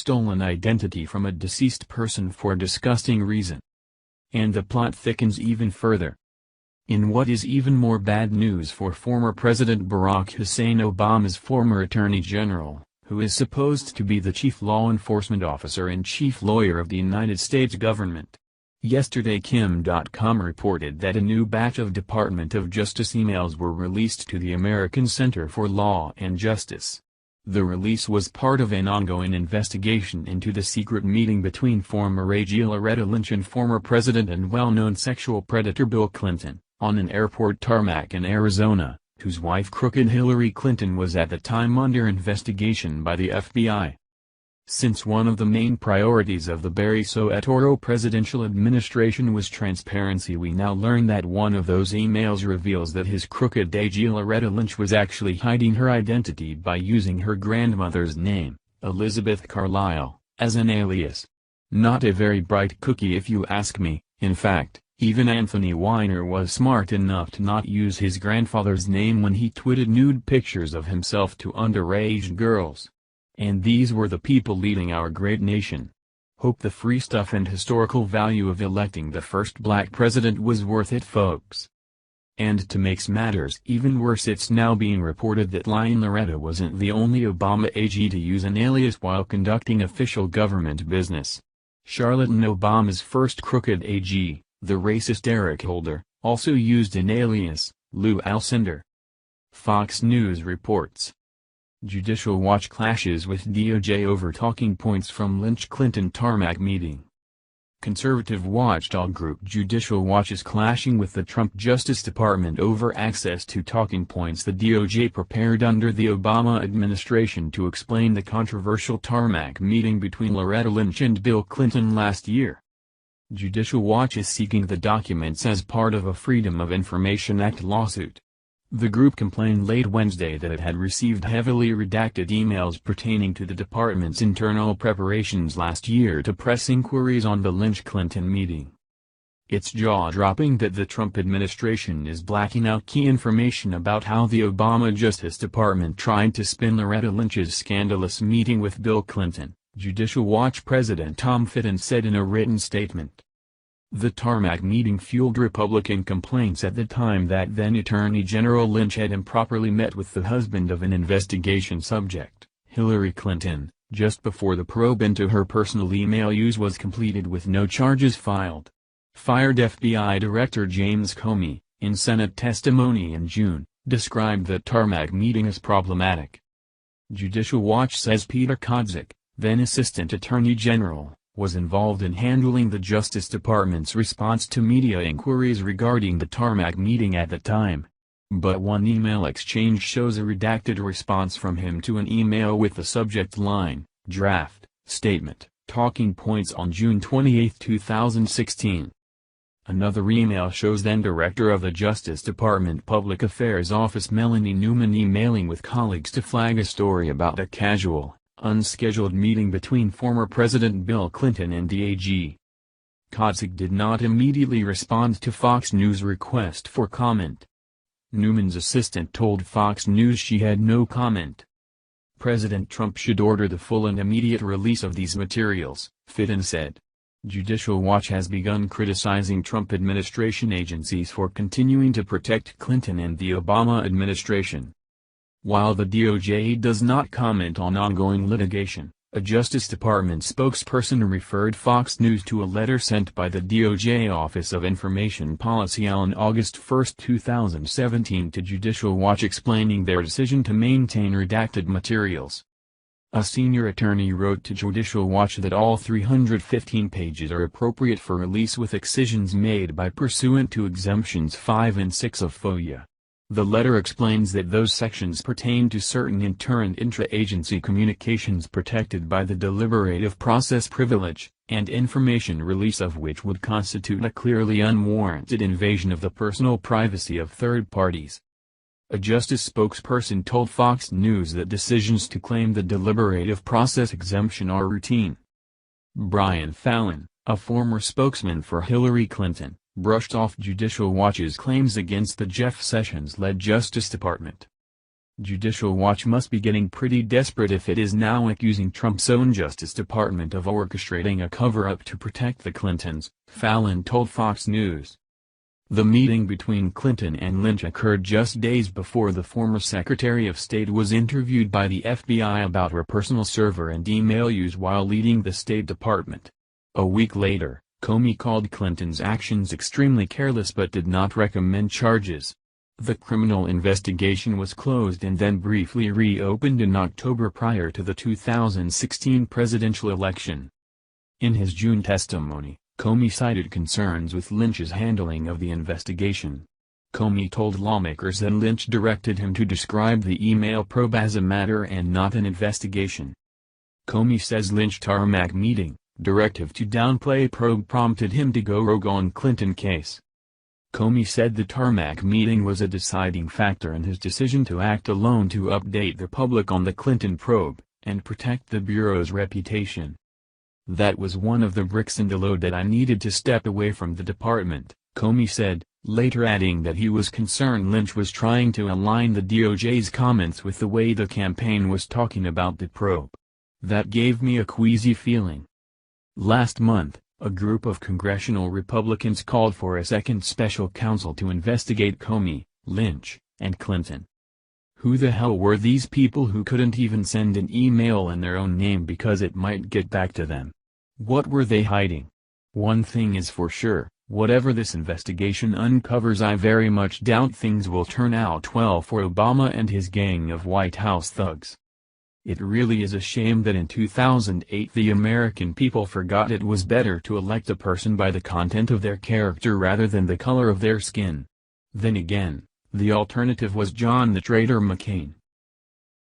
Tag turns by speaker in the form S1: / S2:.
S1: stolen identity from a deceased person for disgusting reason. And the plot thickens even further. In what is even more bad news for former President Barack Hussein Obama's former Attorney General, who is supposed to be the chief law enforcement officer and chief lawyer of the United States government. Yesterday Kim.com reported that a new batch of Department of Justice emails were released to the American Center for Law and Justice. The release was part of an ongoing investigation into the secret meeting between former AG Loretta Lynch and former President and well-known sexual predator Bill Clinton, on an airport tarmac in Arizona, whose wife crooked Hillary Clinton was at the time under investigation by the FBI. Since one of the main priorities of the Barry Soetoro presidential administration was transparency, we now learn that one of those emails reveals that his crooked AG Loretta Lynch was actually hiding her identity by using her grandmother's name, Elizabeth Carlisle, as an alias. Not a very bright cookie if you ask me. In fact, even Anthony Weiner was smart enough to not use his grandfather's name when he tweeted nude pictures of himself to underage girls. And these were the people leading our great nation. Hope the free stuff and historical value of electing the first black president was worth it, folks. And to make matters even worse, it's now being reported that lying Loretta wasn't the only Obama AG to use an alias while conducting official government business. Charlatan Obama's first crooked AG, the racist Eric Holder, also used an alias, Lou Alcindor. Fox News reports. Judicial Watch clashes with DOJ over talking points from Lynch-Clinton tarmac meeting. Conservative watchdog group Judicial Watch is clashing with the Trump Justice Department over access to talking points the DOJ prepared under the Obama administration to explain the controversial tarmac meeting between Loretta Lynch and Bill Clinton last year. Judicial Watch is seeking the documents as part of a Freedom of Information Act lawsuit. The group complained late Wednesday that it had received heavily redacted emails pertaining to the department's internal preparations last year to press inquiries on the Lynch-Clinton meeting. It's jaw-dropping that the Trump administration is blacking out key information about how the Obama Justice Department tried to spin Loretta Lynch's scandalous meeting with Bill Clinton, Judicial Watch President Tom Fitton said in a written statement. The tarmac meeting fueled Republican complaints at the time that then Attorney General Lynch had improperly met with the husband of an investigation subject, Hillary Clinton, just before the probe into her personal email use was completed with no charges filed. Fired FBI Director James Comey, in Senate testimony in June, described the tarmac meeting as problematic. Judicial Watch says Peter Kodzik, then Assistant Attorney General, was involved in handling the Justice Department's response to media inquiries regarding the tarmac meeting at the time. But one email exchange shows a redacted response from him to an email with the subject line, Draft, Statement, Talking Points on June 28, 2016. Another email shows then Director of the Justice Department Public Affairs Office Melanie Newman emailing with colleagues to flag a story about a casual, unscheduled meeting between former President Bill Clinton and the AG. Kodzik did not immediately respond to Fox News' request for comment. Newman's assistant told Fox News she had no comment. President Trump should order the full and immediate release of these materials, Fitton said. Judicial Watch has begun criticizing Trump administration agencies for continuing to protect Clinton and the Obama administration. While the DOJ does not comment on ongoing litigation, a Justice Department spokesperson referred Fox News to a letter sent by the DOJ Office of Information Policy on August 1, 2017 to Judicial Watch explaining their decision to maintain redacted materials. A senior attorney wrote to Judicial Watch that all 315 pages are appropriate for release with excisions made by pursuant to Exemptions 5 and 6 of FOIA. The letter explains that those sections pertain to certain inter- and intra-agency communications protected by the deliberative process privilege, and information release of which would constitute a clearly unwarranted invasion of the personal privacy of third parties. A justice spokesperson told Fox News that decisions to claim the deliberative process exemption are routine. Brian Fallon, a former spokesman for Hillary Clinton, brushed off Judicial Watch's claims against the Jeff Sessions-led Justice Department. Judicial Watch must be getting pretty desperate if it is now accusing Trump's own Justice Department of orchestrating a cover-up to protect the Clintons, Fallon told Fox News. The meeting between Clinton and Lynch occurred just days before the former Secretary of State was interviewed by the FBI about her personal server and email use while leading the State Department. A week later, Comey called Clinton's actions extremely careless but did not recommend charges. The criminal investigation was closed and then briefly reopened in October prior to the 2016 presidential election. In his June testimony, Comey cited concerns with Lynch's handling of the investigation. Comey told lawmakers that Lynch directed him to describe the email probe as a matter and not an investigation. Comey says Lynch tarmac meeting, directive to downplay probe prompted him to go rogue on Clinton case. Comey said the tarmac meeting was a deciding factor in his decision to act alone to update the public on the Clinton probe, and protect the Bureau's reputation. That was one of the bricks in the load that I needed to step away from the department, Comey said, later adding that he was concerned Lynch was trying to align the DOJ's comments with the way the campaign was talking about the probe. That gave me a queasy feeling. Last month, a group of congressional Republicans called for a second special counsel to investigate Comey, Lynch, and Clinton. Who the hell were these people who couldn't even send an email in their own name because it might get back to them? What were they hiding? One thing is for sure, whatever this investigation uncovers, I very much doubt things will turn out well for Obama and his gang of White House thugs. It really is a shame that in 2008 the American people forgot it was better to elect a person by the content of their character rather than the color of their skin. Then again, the alternative was John the Traitor McCain.